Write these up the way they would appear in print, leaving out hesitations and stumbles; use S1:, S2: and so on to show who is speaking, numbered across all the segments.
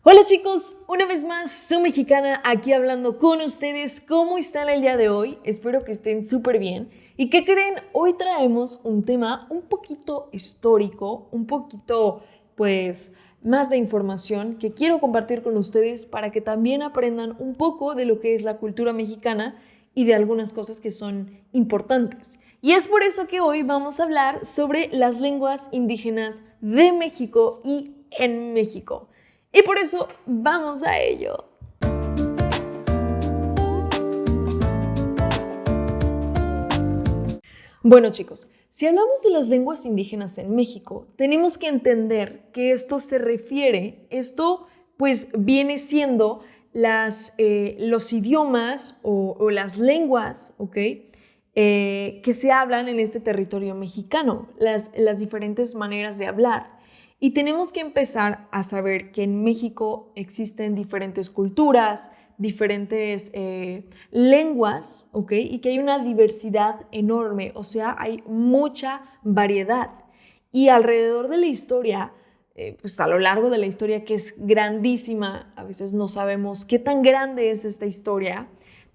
S1: Hola chicos, una vez más, soy Mexicana aquí hablando con ustedes. ¿Cómo están el día de hoy? Espero que estén súper bien. ¿Y qué creen? Hoy traemos un tema un poquito histórico, un poquito, más de información que quiero compartir con ustedes para que también aprendan un poco de lo que es la cultura mexicana y de algunas cosas que son importantes. Y es por eso que hoy vamos a hablar sobre las lenguas indígenas de México y en México. Y por eso vamos a ello. Bueno chicos, si hablamos de las lenguas indígenas en México, tenemos que entender que esto viene siendo los idiomas o las lenguas, ¿ok? Que se hablan en este territorio mexicano, las diferentes maneras de hablar. Y tenemos que empezar a saber que en México existen diferentes culturas, diferentes lenguas, ¿ok? Y que hay una diversidad enorme, o sea, hay mucha variedad. Y alrededor de la historia, a lo largo de la historia, que es grandísima, a veces no sabemos qué tan grande es esta historia,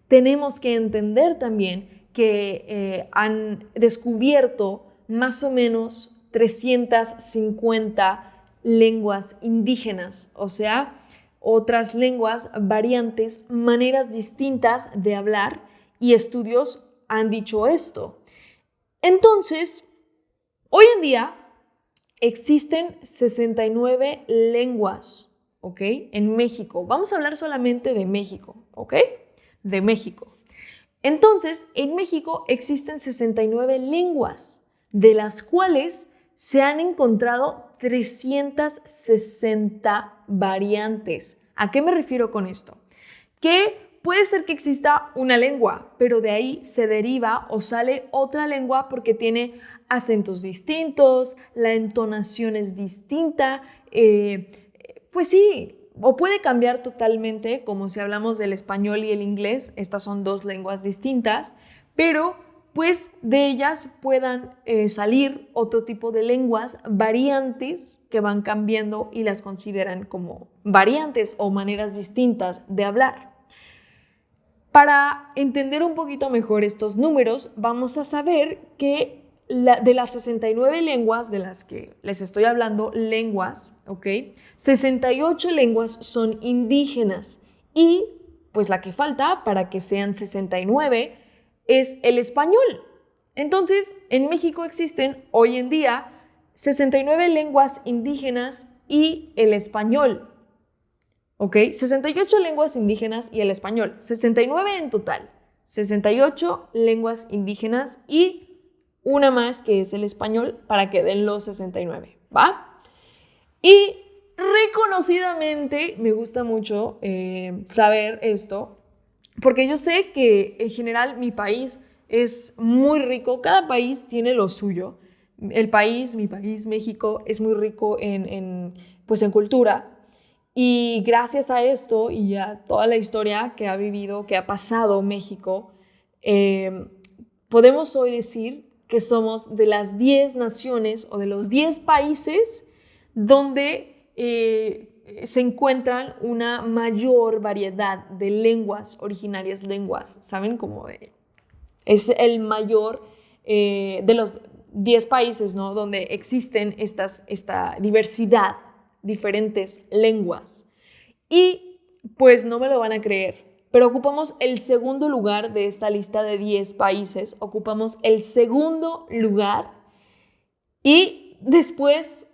S1: tenemos que entender también que han descubierto más o menos 350 lenguas indígenas, o sea, otras lenguas, variantes, maneras distintas de hablar, y estudios han dicho esto. Entonces, hoy en día existen 69 lenguas, ¿ok? En México. Vamos a hablar solamente de México, ¿ok? De México. Entonces, en México existen 69 lenguas, de las cuales se han encontrado 360 variantes. ¿A qué me refiero con esto? Que puede ser que exista una lengua, pero de ahí se deriva o sale otra lengua porque tiene acentos distintos, la entonación es distinta, pues sí, o puede cambiar totalmente, como si hablamos del español y el inglés, estas son dos lenguas distintas, pero pues de ellas puedan salir otro tipo de lenguas, variantes que van cambiando y las consideran como variantes o maneras distintas de hablar. Para entender un poquito mejor estos números, vamos a saber que de las 69 lenguas de las que les estoy hablando, lenguas, ¿ok? 68 lenguas son indígenas y pues la que falta para que sean 69 es el español. Entonces, en México existen hoy en día 69 lenguas indígenas y el español. ¿Ok? 68 lenguas indígenas y el español. 69 en total. 68 lenguas indígenas y una más que es el español para que den los 69, ¿va? Y reconocidamente me gusta mucho saber esto, porque yo sé que en general mi país es muy rico, cada país tiene lo suyo. Mi país, México, es muy rico en cultura. Y gracias a esto y a toda la historia que ha vivido, que ha pasado México, podemos hoy decir que somos de las 10 naciones o de los 10 países donde se encuentran una mayor variedad de lenguas originarias, ¿saben? Es el mayor de los 10 países, ¿no? Donde existen esta diversidad, diferentes lenguas. Y pues no me lo van a creer, pero ocupamos el segundo lugar de esta lista de 10 países, ocupamos el segundo lugar y después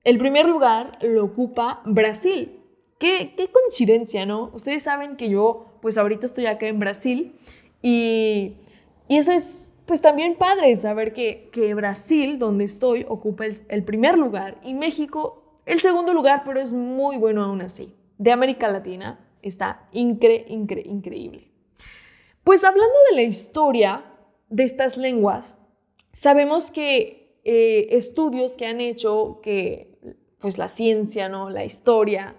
S1: el primer lugar lo ocupa Brasil. Qué coincidencia, ¿no? Ustedes saben que yo pues ahorita estoy acá en Brasil y eso es pues también padre saber que Brasil, donde estoy, ocupa el primer lugar y México el segundo lugar, pero es muy bueno aún así. De América Latina está increíble. Pues hablando de la historia de estas lenguas, sabemos que estudios que han hecho, que pues la ciencia, ¿no? La historia,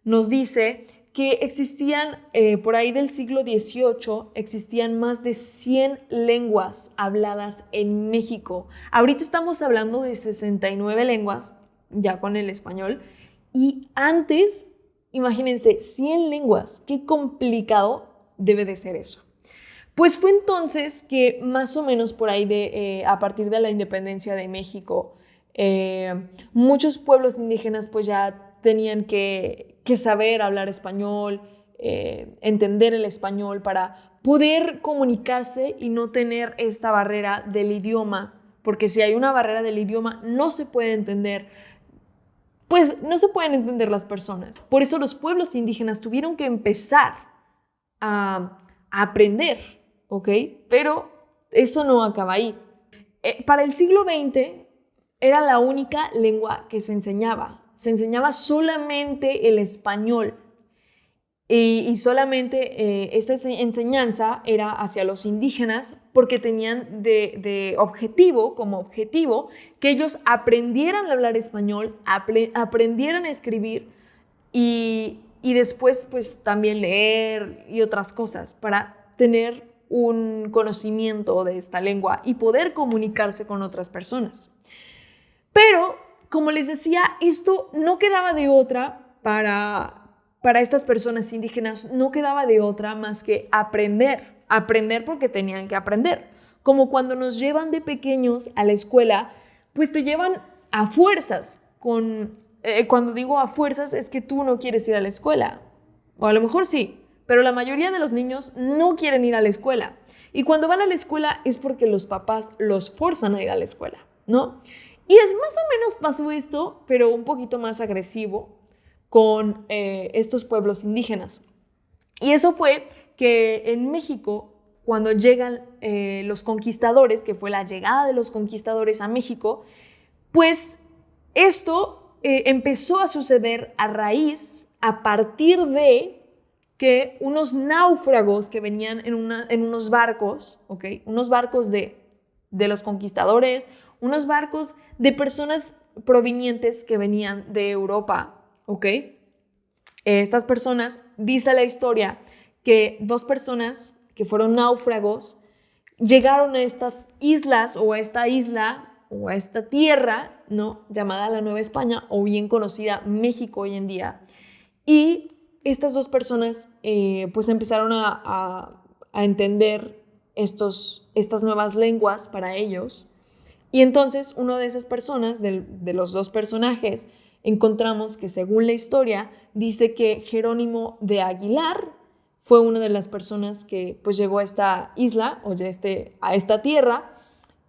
S1: nos dice que existían, por ahí del siglo XVIII, existían más de 100 lenguas habladas en México. Ahorita estamos hablando de 69 lenguas, ya con el español, y antes Imagínense, 100 lenguas, qué complicado debe de ser eso. Pues fue entonces que más o menos por ahí a partir de la independencia de México, muchos pueblos indígenas pues ya tenían que saber hablar español, entender el español para poder comunicarse y no tener esta barrera del idioma, porque si hay una barrera del idioma no se puede entender, pues no se pueden entender las personas. Por eso los pueblos indígenas tuvieron que empezar a aprender, ¿ok? Pero eso no acaba ahí. Para el siglo XX era la única lengua que se enseñaba. Se enseñaba solamente el español. Y solamente esta enseñanza era hacia los indígenas porque tenían como objetivo que ellos aprendieran a hablar español, aprendieran a escribir y después pues también leer y otras cosas para tener un conocimiento de esta lengua y poder comunicarse con otras personas. Pero, como les decía, esto no quedaba de otra para estas personas indígenas, no quedaba de otra más que aprender porque tenían que aprender. Como cuando nos llevan de pequeños a la escuela, pues te llevan a fuerzas. Cuando digo a fuerzas es que tú no quieres ir a la escuela, o a lo mejor sí, pero la mayoría de los niños no quieren ir a la escuela. Y cuando van a la escuela es porque los papás los forzan a ir a la escuela, ¿no? Y es más o menos pasó esto, pero un poquito más agresivo con estos pueblos indígenas. Y eso fue que en México, cuando llegan los conquistadores, que fue la llegada de los conquistadores a México, pues esto empezó a suceder a partir de que unos náufragos que venían en unos barcos, ¿ok? Unos barcos de los conquistadores, unos barcos de personas provenientes que venían de Europa, ¿ok? Estas personas, dice la historia, que 2 personas que fueron náufragos llegaron a estas islas o a esta isla o a esta tierra, ¿no? Llamada la Nueva España o bien conocida México hoy en día. Y estas 2 personas pues empezaron a entender estas nuevas lenguas para ellos. Y entonces una de esas personas, de los 2 personajes, encontramos que según la historia dice que Jerónimo de Aguilar fue una de las personas que pues llegó a esta isla o a esta tierra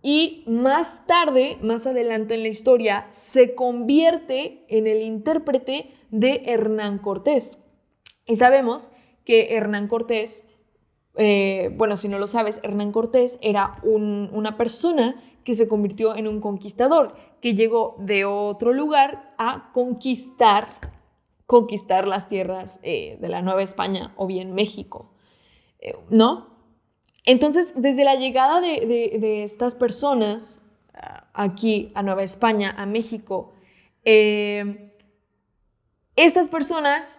S1: y más tarde, más adelante en la historia, se convierte en el intérprete de Hernán Cortés. Y sabemos que Hernán Cortés, bueno, si no lo sabes, Hernán Cortés era una persona que se convirtió en un conquistador, que llegó de otro lugar a conquistar las tierras de la Nueva España o bien México, ¿no? Entonces, desde la llegada de estas personas aquí a Nueva España, a México, estas personas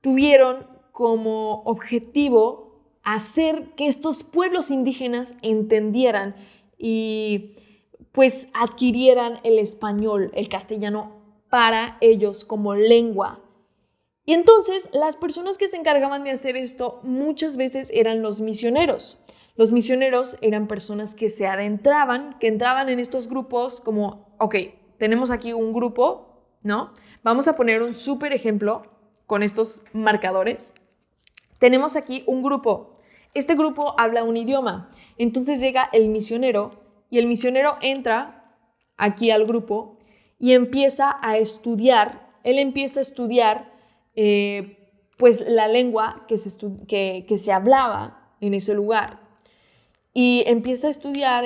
S1: tuvieron como objetivo hacer que estos pueblos indígenas entendieran y pues adquirieran el español, el castellano para ellos como lengua. Y entonces las personas que se encargaban de hacer esto muchas veces eran los misioneros. Los misioneros eran personas que se adentraban, que entraban en estos grupos como, ok, tenemos aquí un grupo, ¿no? Vamos a poner un súper ejemplo con estos marcadores. Tenemos aquí un grupo. Este grupo habla un idioma. Entonces llega el misionero y el misionero entra aquí al grupo y empieza a estudiar. Él empieza a estudiar pues la lengua que se hablaba en ese lugar. Y empieza a estudiar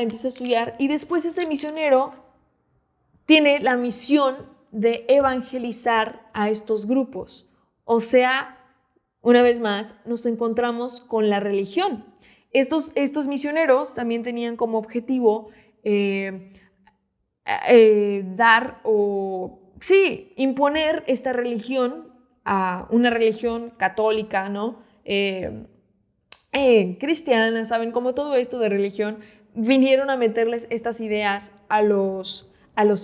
S1: y después ese misionero tiene la misión de evangelizar a estos grupos. O sea, una vez más, nos encontramos con la religión. Estos misioneros también tenían como objetivo imponer esta religión a una religión católica, ¿no? Cristiana, ¿saben? Como todo esto de religión, vinieron a meterles estas ideas a los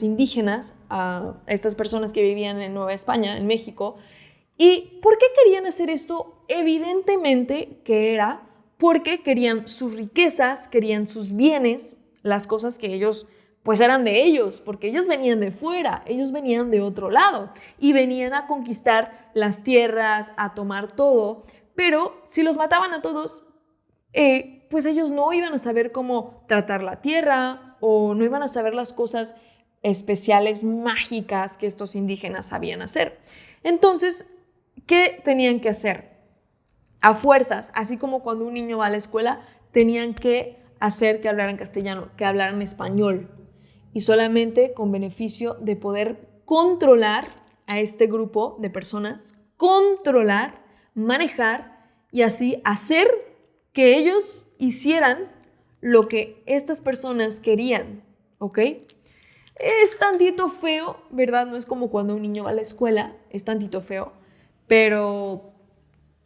S1: indígenas, a estas personas que vivían en Nueva España, en México, ¿Y por qué querían hacer esto? Evidentemente que era porque querían sus riquezas, querían sus bienes, las cosas que ellos pues eran de ellos, porque ellos venían de fuera, ellos venían de otro lado y venían a conquistar las tierras, a tomar todo, pero si los mataban a todos, pues ellos no iban a saber cómo tratar la tierra o no iban a saber las cosas especiales, mágicas que estos indígenas sabían hacer. Entonces, ¿qué tenían que hacer? A fuerzas, así como cuando un niño va a la escuela, tenían que hacer que hablaran castellano, que hablaran español, y solamente con beneficio de poder controlar a este grupo de personas, controlar, manejar y así hacer que ellos hicieran lo que estas personas querían, ¿ok? Es tantito feo, ¿verdad? No es como cuando un niño va a la escuela, es tantito feo, pero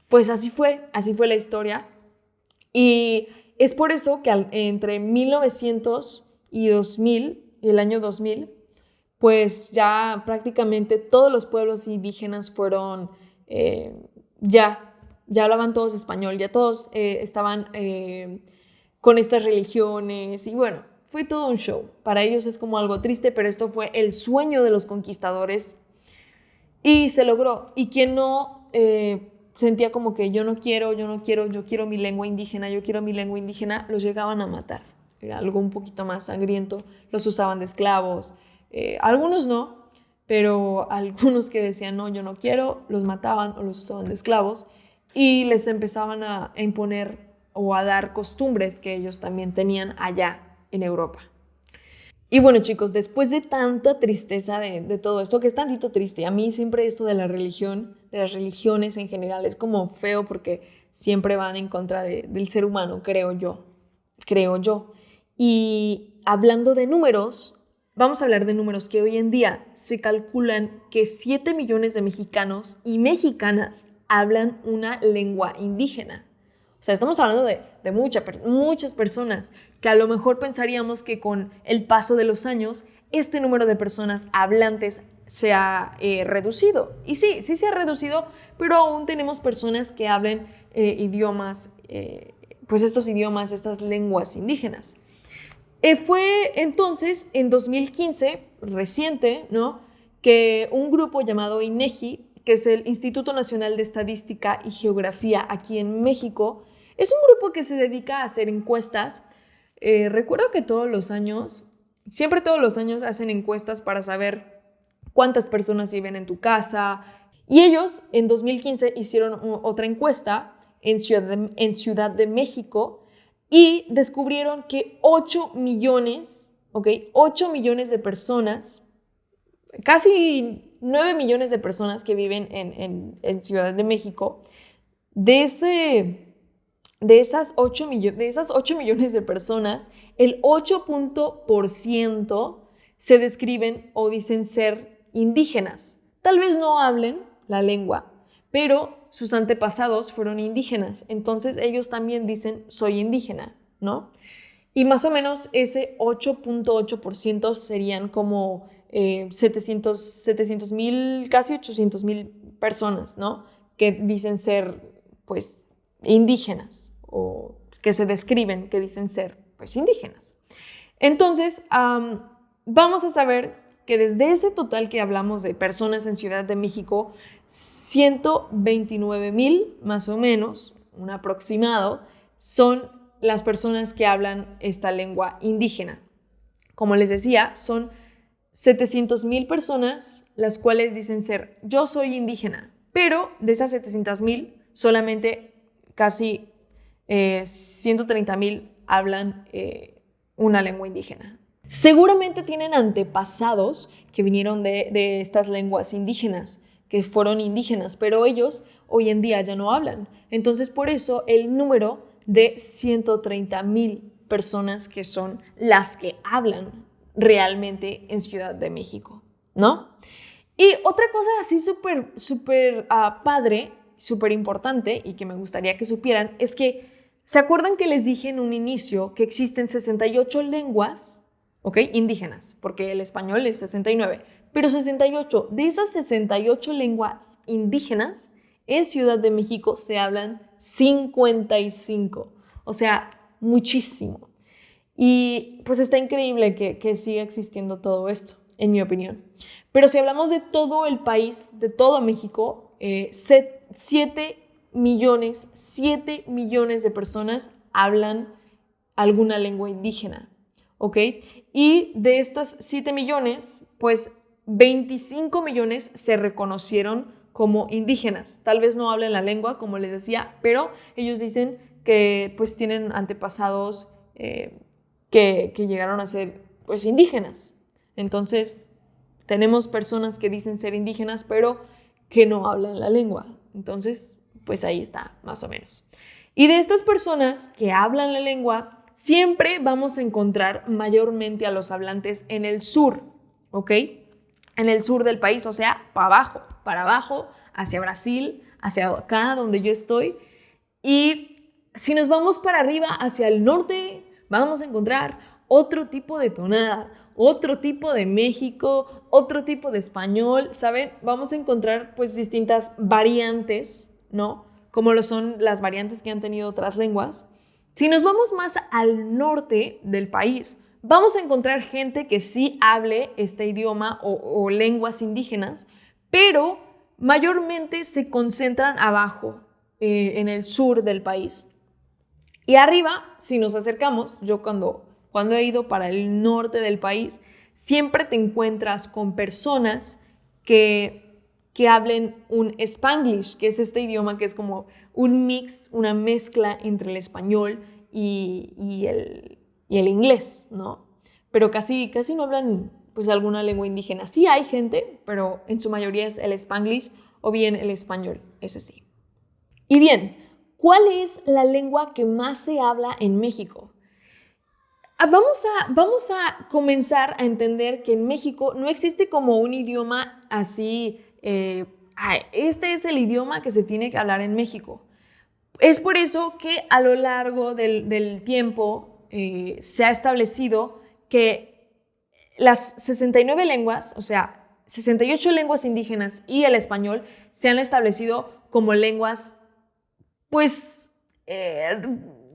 S1: pues así fue la historia. Y es por eso que entre 1900 y 2000, el año 2000, pues ya prácticamente todos los pueblos indígenas fueron, ya hablaban todos español, ya todos estaban con estas religiones y bueno, fue todo un show. Para ellos es como algo triste, pero esto fue el sueño de los conquistadores y se logró. Y quien no sentía como que yo quiero mi lengua indígena, los llegaban a matar. Era algo un poquito más sangriento, los usaban de esclavos. Algunos no, pero algunos que decían no, yo no quiero, los mataban o los usaban de esclavos y les empezaban a imponer o a dar costumbres que ellos también tenían allá en Europa. Y bueno, chicos, después de tanta tristeza de todo esto, que es tantito triste, a mí siempre esto de la religión, de las religiones en general, es como feo porque siempre van en contra del ser humano, creo yo. Y hablando de números, vamos a hablar de números que hoy en día se calculan que 7 millones de mexicanos y mexicanas hablan una lengua indígena. O sea, estamos hablando de muchas personas que a lo mejor pensaríamos que con el paso de los años este número de personas hablantes se ha reducido. Y sí se ha reducido, pero aún tenemos personas que hablan idiomas, pues estos idiomas, estas lenguas indígenas. Fue entonces en 2015, reciente, ¿no?, que un grupo llamado INEGI, que es el Instituto Nacional de Estadística y Geografía aquí en México, es un grupo que se dedica a hacer encuestas. Recuerdo que siempre todos los años hacen encuestas para saber cuántas personas viven en tu casa. Y ellos en 2015 hicieron otra encuesta en Ciudad de México y descubrieron que 8 millones de personas, casi 9 millones de personas que viven en Ciudad de México, de esas 8 millones de personas, el 8% se describen o dicen ser indígenas. Tal vez no hablen la lengua, pero sus antepasados fueron indígenas, entonces ellos también dicen soy indígena, ¿no? Y más o menos ese 8.8% serían como 700,000, casi 800,000 personas, ¿no?, que dicen ser, pues, indígenas o que se describen, que dicen ser, pues, indígenas. Entonces, vamos a saber que desde ese total que hablamos de personas en Ciudad de México, 129,000 más o menos, un aproximado, son las personas que hablan esta lengua indígena. Como les decía, son 700,000 personas las cuales dicen ser yo soy indígena, pero de esas 700,000 solamente casi 130,000 hablan una lengua indígena. Seguramente tienen antepasados que vinieron de estas lenguas indígenas, que fueron indígenas, pero ellos hoy en día ya no hablan. Entonces, por eso el número de 130,000 personas que son las que hablan realmente en Ciudad de México, ¿no? Y otra cosa así súper padre, súper importante y que me gustaría que supieran es que, ¿se acuerdan que les dije en un inicio que existen 68 lenguas, indígenas? Porque el español es 69, pero 68. De esas 68 lenguas indígenas, en Ciudad de México se hablan 55. O sea, muchísimo. Y pues está increíble que siga existiendo todo esto, en mi opinión. Pero si hablamos de todo el país, de todo México, 7 millones de personas hablan alguna lengua indígena, ¿ok? Y de estas 7 millones, pues 25 millones se reconocieron como indígenas. Tal vez no hablen la lengua, como les decía, pero ellos dicen que pues tienen antepasados que llegaron a ser pues indígenas. Entonces, tenemos personas que dicen ser indígenas, pero que no hablan la lengua. Entonces, pues ahí está, más o menos. Y de estas personas que hablan la lengua, siempre vamos a encontrar mayormente a los hablantes en el sur, ¿ok? En el sur del país, o sea, para abajo, hacia Brasil, hacia acá donde yo estoy. Y si nos vamos para arriba, hacia el norte, vamos a encontrar otro tipo de tonada, otro tipo de México, otro tipo de español, ¿saben? Vamos a encontrar pues distintas variantes, ¿no? Como lo son las variantes que han tenido otras lenguas. Si nos vamos más al norte del país, vamos a encontrar gente que sí hable este idioma o lenguas indígenas, pero mayormente se concentran abajo, en el sur del país. Y arriba, si nos acercamos, yo cuando he ido para el norte del país, siempre te encuentras con personas que hablen un Spanglish, que es este idioma que es como un mix, una mezcla entre el español y el inglés, ¿no? Pero casi no hablan pues alguna lengua indígena. Sí hay gente, pero en su mayoría es el Spanglish o bien el español, ese sí. Y bien, ¿cuál es la lengua que más se habla en México? Vamos a comenzar a entender que en México no existe como un idioma así, este es el idioma que se tiene que hablar en México. Es por eso que a lo largo del tiempo se ha establecido que las 69 lenguas, o sea, 68 lenguas indígenas y el español se han establecido como lenguas, pues,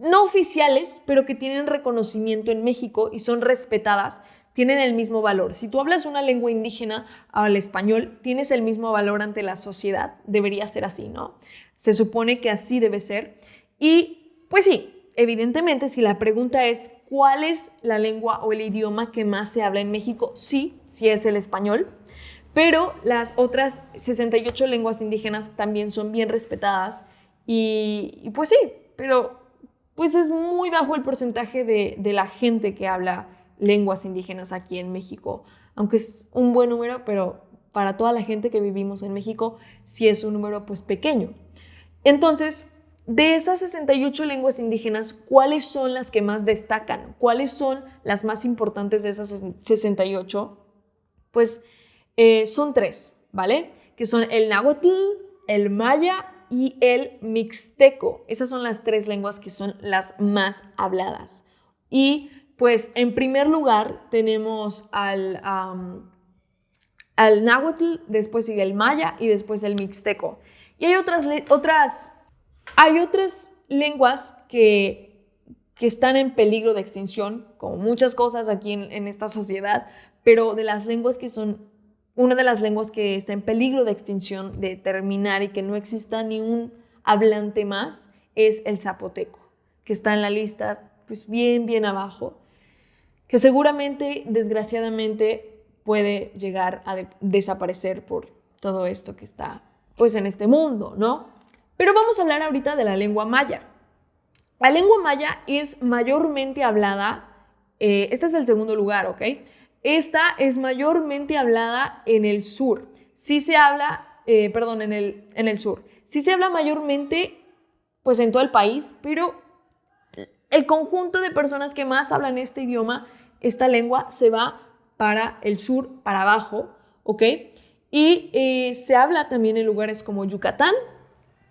S1: no oficiales, pero que tienen reconocimiento en México y son respetadas, tienen el mismo valor. Si tú hablas una lengua indígena al español, tienes el mismo valor ante la sociedad. Debería ser así, ¿no? Se supone que así debe ser. Y pues sí, evidentemente, si la pregunta es ¿cuál es la lengua o el idioma que más se habla en México? Sí es el español. Pero las otras 68 lenguas indígenas también son bien respetadas y pues sí, pero pues es muy bajo el porcentaje de la gente que habla lenguas indígenas aquí en México, aunque es un buen número, pero para toda la gente que vivimos en México sí es un número pues pequeño. Entonces, de esas 68 lenguas indígenas, ¿cuáles son las que más destacan? ¿Cuáles son las más importantes de esas 68? Pues son 3, ¿vale? Que son el náhuatl, el maya y el mixteco. Esas son las 3 lenguas que son las más habladas. Y pues en primer lugar tenemos al náhuatl, después sigue el maya y después el mixteco. Y hay otras lenguas que están en peligro de extinción, como muchas cosas aquí en esta sociedad, pero de las lenguas que son, una de las lenguas que está en peligro de extinción, de terminar y que no exista ni un hablante más, es el zapoteco, que está en la lista pues bien abajo, que seguramente, desgraciadamente, puede llegar a desaparecer por todo esto que está pues en este mundo, ¿no? Pero vamos a hablar ahorita de la lengua maya. La lengua maya es mayormente hablada, este es el segundo lugar, ¿ok? Esta es mayormente hablada en el sur. Sí se habla, en el sur. Sí se habla mayormente, pues en todo el país, pero el conjunto de personas que más hablan este idioma, esta lengua, se va para el sur, para abajo, ¿ok? Y se habla también en lugares como Yucatán,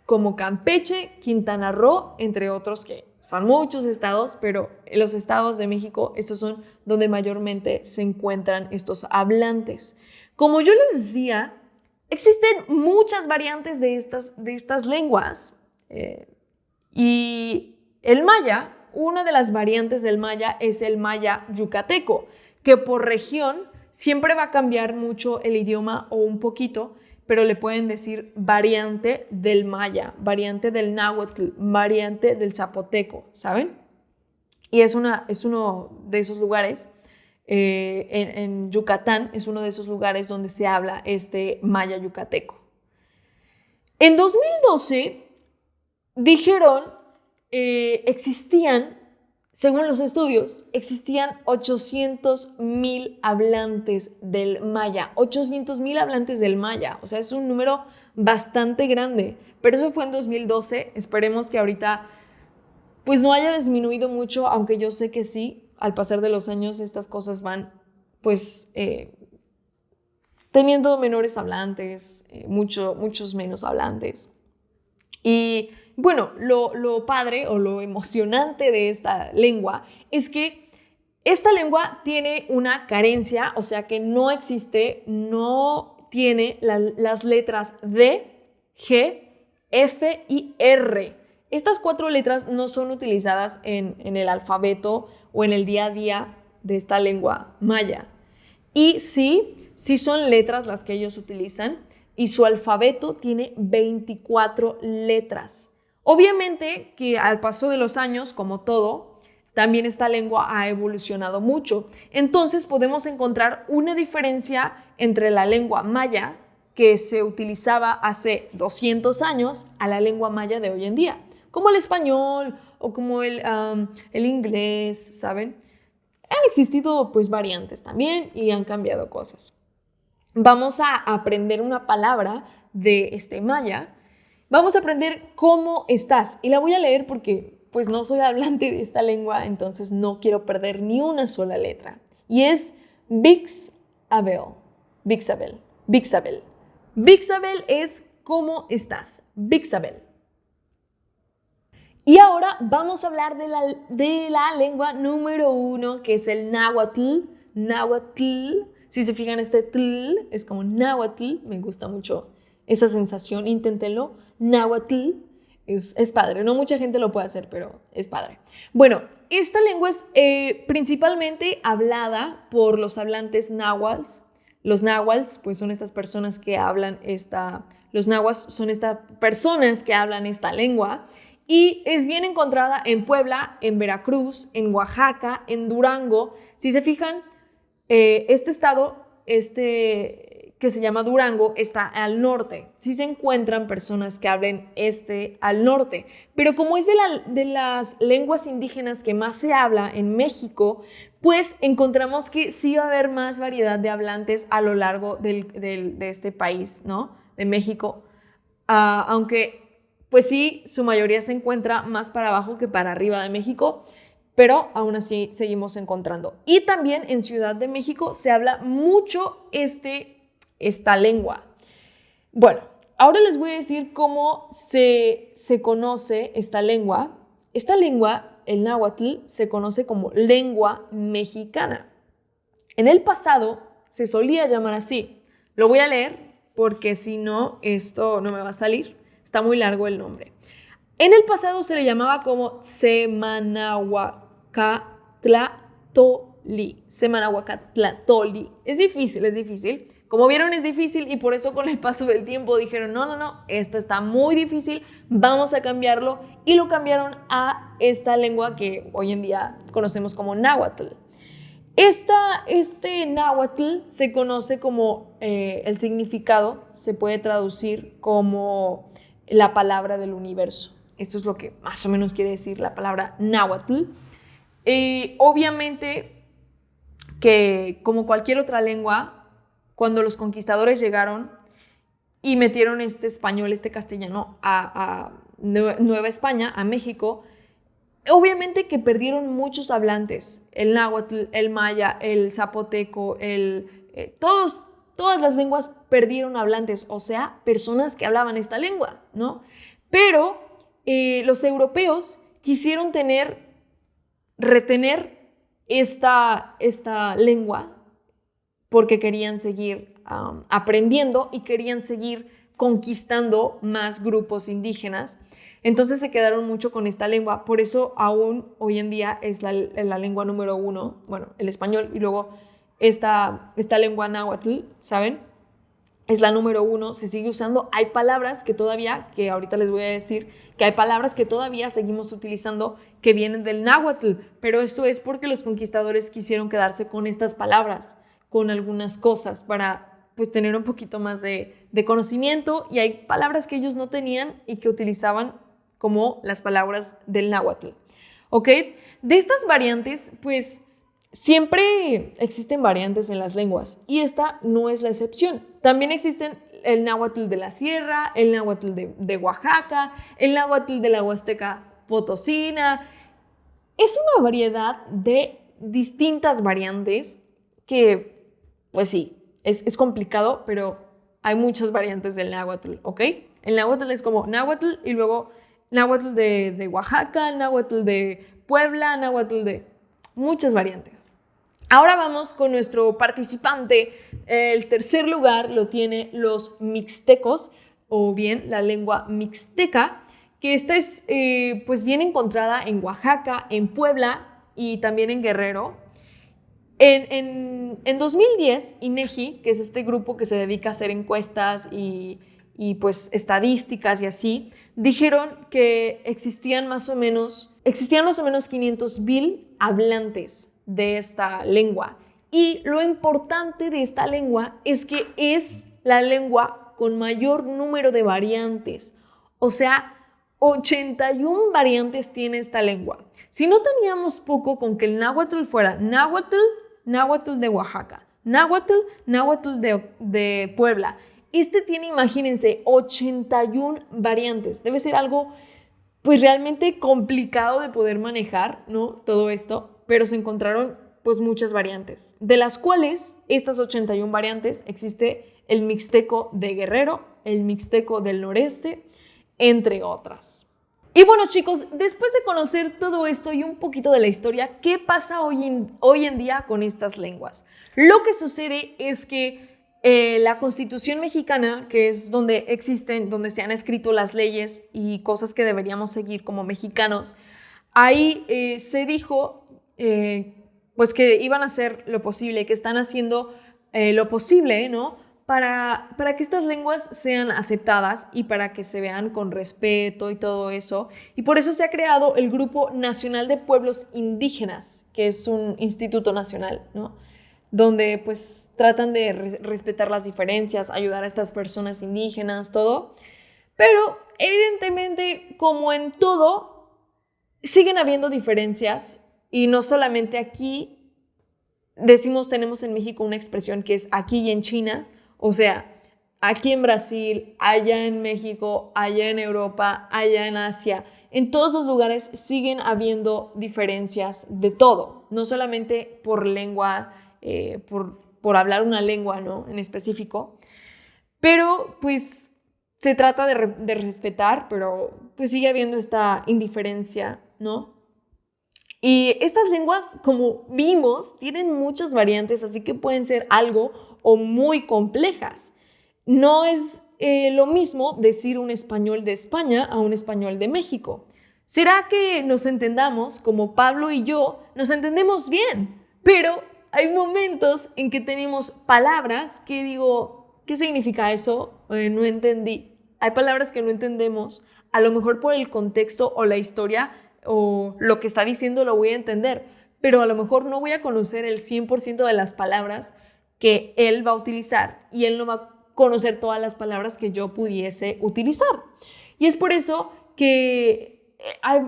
S1: como Campeche, Quintana Roo, entre otros que son muchos estados, pero en los estados de México, estos son donde mayormente se encuentran estos hablantes. Como yo les decía, existen muchas variantes de estas lenguas y el maya, una de las variantes del maya es el maya yucateco, que por región siempre va a cambiar mucho el idioma o un poquito, pero le pueden decir variante del maya, variante del náhuatl, variante del zapoteco, ¿saben? Y es uno de esos lugares, en Yucatán, es uno de esos lugares donde se habla este maya yucateco. En 2012 dijeron, según los estudios, existían 800,000 hablantes del maya. 800,000 hablantes del maya. O sea, es un número bastante grande. Pero eso fue en 2012. Esperemos que ahorita pues no haya disminuido mucho, aunque yo sé que sí. Al pasar de los años estas cosas van pues teniendo menores hablantes, muchos menos hablantes. Y bueno, lo padre o lo emocionante de esta lengua es que esta lengua tiene una carencia, o sea que no tiene las letras D, G, F y R. Estas 4 letras no son utilizadas en el alfabeto o en el día a día de esta lengua maya. Y sí son letras las que ellos utilizan y su alfabeto tiene 24 letras. Obviamente que al paso de los años, como todo, también esta lengua ha evolucionado mucho. Entonces podemos encontrar una diferencia entre la lengua maya que se utilizaba hace 200 años a la lengua maya de hoy en día, como el español o como el inglés, ¿saben? Han existido pues variantes también y han cambiado cosas. Vamos a aprender una palabra de este maya. Vamos a aprender cómo estás y la voy a leer porque pues no soy hablante de esta lengua, entonces no quiero perder ni una sola letra. Y es Bixabel. Bixabel. Bixabel. Bixabel es cómo estás. Bixabel. Y ahora vamos a hablar de la lengua número 1, que es el náhuatl. Náhuatl. Si se fijan, este tl es como náhuatl. Me gusta mucho esa sensación. Inténtenlo. Náhuatl es padre. No mucha gente lo puede hacer, pero es padre. Bueno, esta lengua es principalmente hablada por los hablantes náhuatl. Los náhuatls, pues son estas personas que hablan los náhuatls son estas personas que hablan esta lengua. Y es bien encontrada en Puebla, en Veracruz, en Oaxaca, en Durango. Si se fijan, este estado, que se llama Durango, está al norte. Sí se encuentran personas que hablen al norte. Pero como es de las lenguas indígenas que más se habla en México, pues encontramos que sí va a haber más variedad de hablantes a lo largo de este país, ¿no? De México. Aunque pues sí, su mayoría se encuentra más para abajo que para arriba de México, pero aún así seguimos encontrando. Y también en Ciudad de México se habla mucho esta lengua. Bueno, ahora les voy a decir cómo se conoce esta lengua. Esta lengua, el náhuatl, se conoce como lengua mexicana. En el pasado se solía llamar así. Lo voy a leer porque si no, esto no me va a salir. Está muy largo el nombre. En el pasado se le llamaba como Semanahuacatlatoli. Semanahuacatlatoli. Es difícil. Como vieron, es difícil y por eso con el paso del tiempo dijeron, no, esto está muy difícil, vamos a cambiarlo. Y lo cambiaron a esta lengua que hoy en día conocemos como náhuatl. Este náhuatl se conoce como el significado, se puede traducir como la palabra del universo. Esto es lo que más o menos quiere decir la palabra náhuatl. Obviamente que como cualquier otra lengua, cuando los conquistadores llegaron y metieron este español, este castellano a Nueva España, a México, obviamente que perdieron muchos hablantes. El náhuatl, el maya, el zapoteco, todas las lenguas perdieron hablantes, o sea, personas que hablaban esta lengua, ¿no? Pero los europeos quisieron retener esta lengua porque querían seguir aprendiendo y querían seguir conquistando más grupos indígenas. Entonces se quedaron mucho con esta lengua. Por eso aún hoy en día es la lengua número 1, bueno, el español, y luego esta lengua náhuatl, ¿saben? Es la número 1, se sigue usando. Hay palabras que todavía, que ahorita les voy a decir, que hay palabras que todavía seguimos utilizando que vienen del náhuatl, pero esto es porque los conquistadores quisieron quedarse con estas palabras, con algunas cosas, para pues tener un poquito más de conocimiento, y hay palabras que ellos no tenían y que utilizaban como las palabras del náhuatl, ¿ok? De estas variantes, pues siempre existen variantes en las lenguas y esta no es la excepción. También existen el náhuatl de la sierra, el náhuatl de Oaxaca, el náhuatl de la Huasteca Potosina. Es una variedad de distintas variantes que, pues sí, es complicado, pero hay muchas variantes del náhuatl, ¿ok? El náhuatl es como náhuatl y luego náhuatl de Oaxaca, náhuatl de Puebla, náhuatl de muchas variantes. Ahora vamos con nuestro participante. El tercer lugar lo tienen los mixtecos, o bien la lengua mixteca, que esta es pues bien encontrada en Oaxaca, en Puebla y también en Guerrero. En 2010, INEGI, que es este grupo que se dedica a hacer encuestas y pues estadísticas y así, dijeron que existían más o menos 500,000 hablantes de esta lengua. Y lo importante de esta lengua es que es la lengua con mayor número de variantes. O sea, 81 variantes tiene esta lengua. Si no teníamos poco con que el náhuatl fuera náhuatl de Oaxaca, náhuatl de Puebla, este tiene, imagínense, 81 variantes. Debe ser algo pues realmente complicado de poder manejar, ¿no? Todo esto, pero se encontraron pues muchas variantes, de las cuales estas 81 variantes existe el mixteco de Guerrero, el mixteco del noreste, entre otras. Y bueno, chicos, después de conocer todo esto y un poquito de la historia, ¿qué pasa hoy en día con estas lenguas? Lo que sucede es que la Constitución mexicana, que es donde se han escrito las leyes y cosas que deberíamos seguir como mexicanos, ahí se dijo pues que iban a hacer lo posible, que están haciendo lo posible, ¿no? Para que estas lenguas sean aceptadas y para que se vean con respeto y todo eso. Y por eso se ha creado el Grupo Nacional de Pueblos Indígenas, que es un instituto nacional, ¿no? Donde pues tratan de respetar las diferencias, ayudar a estas personas indígenas, todo. Pero evidentemente, como en todo, siguen habiendo diferencias, y no solamente aquí. Tenemos en México una expresión que es aquí y en China, o sea, aquí en Brasil, allá en México, allá en Europa, allá en Asia. En todos los lugares siguen habiendo diferencias de todo, no solamente por lengua, por hablar una lengua, ¿no? En específico, pero pues se trata de respetar, pero pues sigue habiendo esta indiferencia, ¿no? Y estas lenguas, como vimos, tienen muchas variantes, así que pueden ser algo o muy complejas. No es lo mismo decir un español de España a un español de México. ¿Será que nos entendamos, como Pablo y yo, nos entendemos bien? Pero hay momentos en que tenemos palabras que digo, ¿qué significa eso? No entendí. Hay palabras que no entendemos, a lo mejor por el contexto o la historia o lo que está diciendo lo voy a entender, pero a lo mejor no voy a conocer el 100% de las palabras que él va a utilizar y él no va a conocer todas las palabras que yo pudiese utilizar. Y es por eso que hay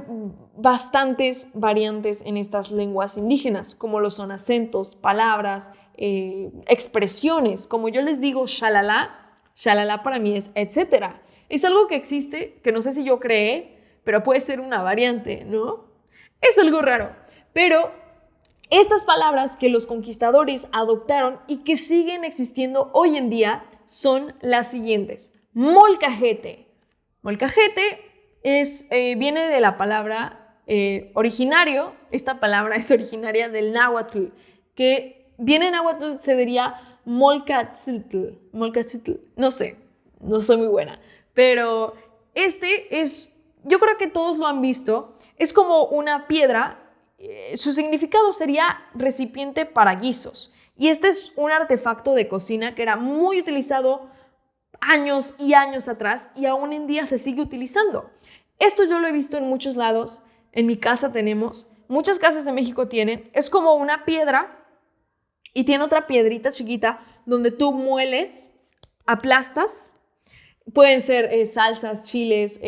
S1: bastantes variantes en estas lenguas indígenas, como lo son acentos, palabras, expresiones. Como yo les digo, shalala, shalala para mí es etcétera. Es algo que existe, que no sé si yo creé, pero puede ser una variante, ¿no? Es algo raro, pero estas palabras que los conquistadores adoptaron y que siguen existiendo hoy en día son las siguientes. Molcajete. Molcajete viene de la palabra originario. Esta palabra es originaria del náhuatl, que viene en náhuatl, se diría Molcatzitl, no sé, no soy muy buena, pero yo creo que todos lo han visto, es como una piedra, su significado sería recipiente para guisos, y este es un artefacto de cocina que era muy utilizado años y años atrás y aún en día se sigue utilizando. Esto yo lo he visto en muchos lados, en mi casa tenemos, muchas casas de México tienen, es como una piedra y tiene otra piedrita chiquita donde tú mueles, aplastas, pueden ser salsas, chiles,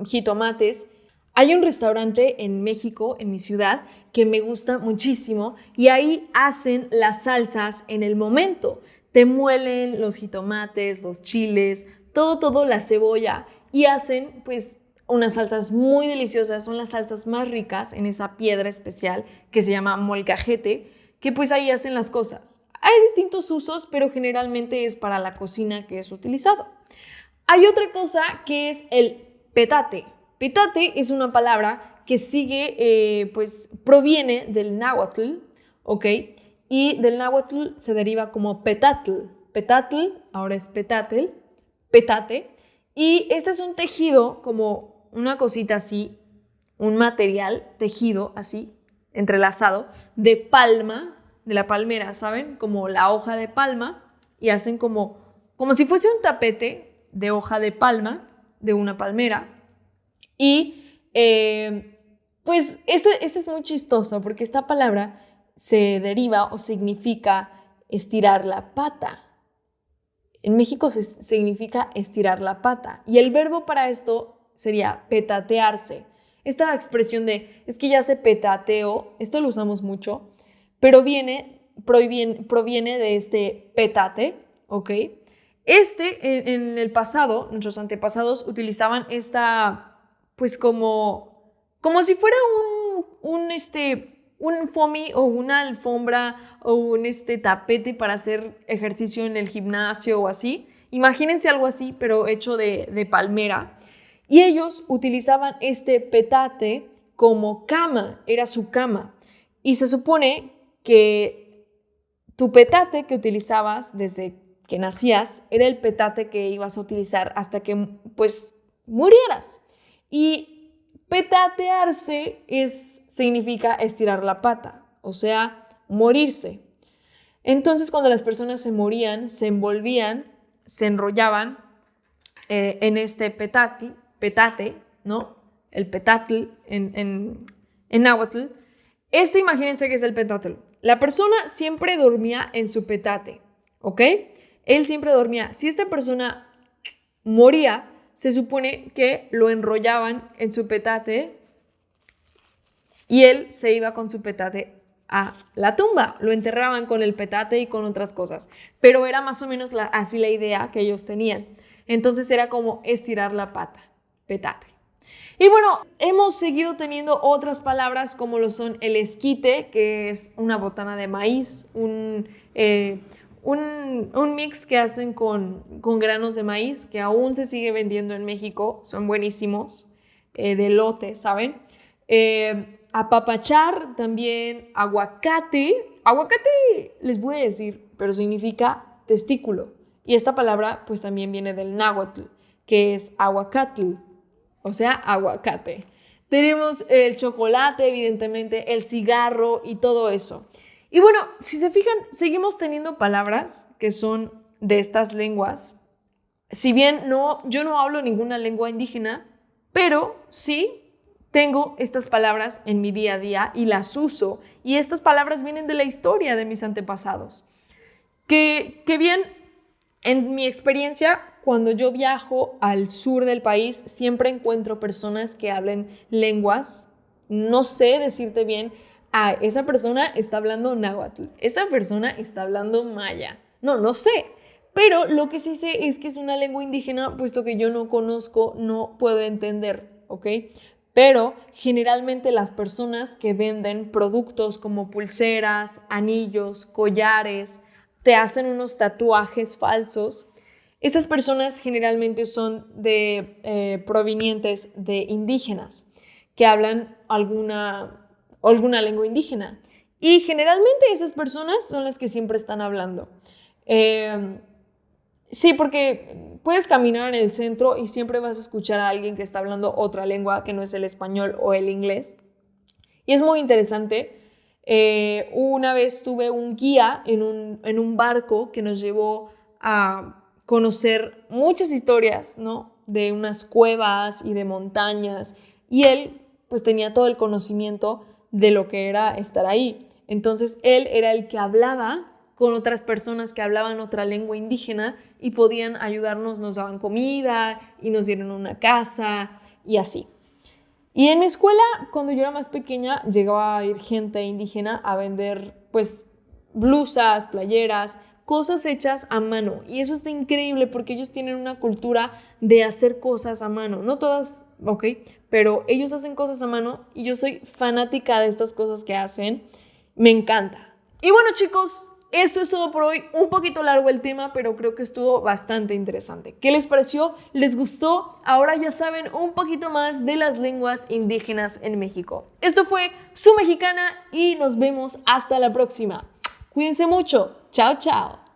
S1: jitomates. Hay un restaurante en México, en mi ciudad, que me gusta muchísimo y ahí hacen las salsas en el momento. Te muelen los jitomates, los chiles, todo, la cebolla y hacen pues unas salsas muy deliciosas, son las salsas más ricas en esa piedra especial que se llama molcajete, que pues ahí hacen las cosas. Hay distintos usos, pero generalmente es para la cocina que es utilizado. Hay otra cosa que es el petate. Petate es una palabra que proviene del náhuatl, ¿ok? Y del náhuatl se deriva como petatl. Petatl, ahora es petate. Y este es un tejido, como una cosita así, un material tejido así, entrelazado, de palma, de la palmera, ¿saben? Como la hoja de palma, y hacen como si fuese un tapete de hoja de palma, de una palmera. Y pues este es muy chistoso porque esta palabra se deriva o significa estirar la pata. En México significa estirar la pata. Y el verbo para esto sería petatearse. Esta expresión de, es que ya se petateó, esto lo usamos mucho, pero proviene de este petate, ¿ok? En el pasado, nuestros antepasados utilizaban esta, pues como si fuera un foamy o una alfombra o un tapete para hacer ejercicio en el gimnasio o así. Imagínense algo así, pero hecho de palmera. Y ellos utilizaban este petate como cama, era su cama. Y se supone que tu petate que utilizabas desde que nacías era el petate que ibas a utilizar hasta que pues murieras. Y petatearse significa estirar la pata, o sea, morirse. Entonces, cuando las personas se morían, se envolvían, se enrollaban en este petate, ¿no? El petatl en náhuatl. Imagínense que es el petatl. La persona siempre dormía en su petate, ¿ok? Él siempre dormía. Si esta persona moría, se supone que lo enrollaban en su petate y él se iba con su petate a la tumba. Lo enterraban con el petate y con otras cosas. Pero era más o menos así la idea que ellos tenían. Entonces era como estirar la pata, petate. Y bueno, hemos seguido teniendo otras palabras como lo son el esquite, que es una botana de maíz, un mix que hacen con granos de maíz, que aún se sigue vendiendo en México, son buenísimos, de elote, ¿saben? Apapachar, también aguacate, les voy a decir, pero significa testículo. Y esta palabra pues también viene del náhuatl, que es aguacatl, o sea, aguacate. Tenemos el chocolate, evidentemente, el cigarro y todo eso. Y bueno, si se fijan, seguimos teniendo palabras que son de estas lenguas. Si bien yo no hablo ninguna lengua indígena, pero sí tengo estas palabras en mi día a día y las uso. Y estas palabras vienen de la historia de mis antepasados. Que bien, en mi experiencia, cuando yo viajo al sur del país, siempre encuentro personas que hablen lenguas. No sé decirte bien, esa persona está hablando náhuatl, esa persona está hablando maya. No sé. Pero lo que sí sé es que es una lengua indígena, puesto que yo no conozco, no puedo entender, ¿ok? Pero generalmente las personas que venden productos como pulseras, anillos, collares, te hacen unos tatuajes falsos. Esas personas generalmente son provenientes de indígenas que hablan alguna lengua indígena. Y generalmente esas personas son las que siempre están hablando. Sí, porque puedes caminar en el centro y siempre vas a escuchar a alguien que está hablando otra lengua que no es el español o el inglés. Y es muy interesante. Una vez tuve un guía en un barco que nos llevó a conocer muchas historias, ¿no? De unas cuevas y de montañas. Y él, pues, tenía todo el conocimiento de lo que era estar ahí. Entonces, él era el que hablaba con otras personas que hablaban otra lengua indígena y podían ayudarnos, nos daban comida y nos dieron una casa y así. Y en mi escuela, cuando yo era más pequeña, llegaba a ir gente indígena a vender, pues, blusas, playeras, cosas hechas a mano. Y eso está increíble porque ellos tienen una cultura de hacer cosas a mano. No todas, ok, pero ellos hacen cosas a mano y yo soy fanática de estas cosas que hacen. Me encanta. Y bueno, chicos, esto es todo por hoy. Un poquito largo el tema, pero creo que estuvo bastante interesante. ¿Qué les pareció? ¿Les gustó? Ahora ya saben un poquito más de las lenguas indígenas en México. Esto fue Su Mexicana y nos vemos hasta la próxima. Cuídense mucho. Chao, chao.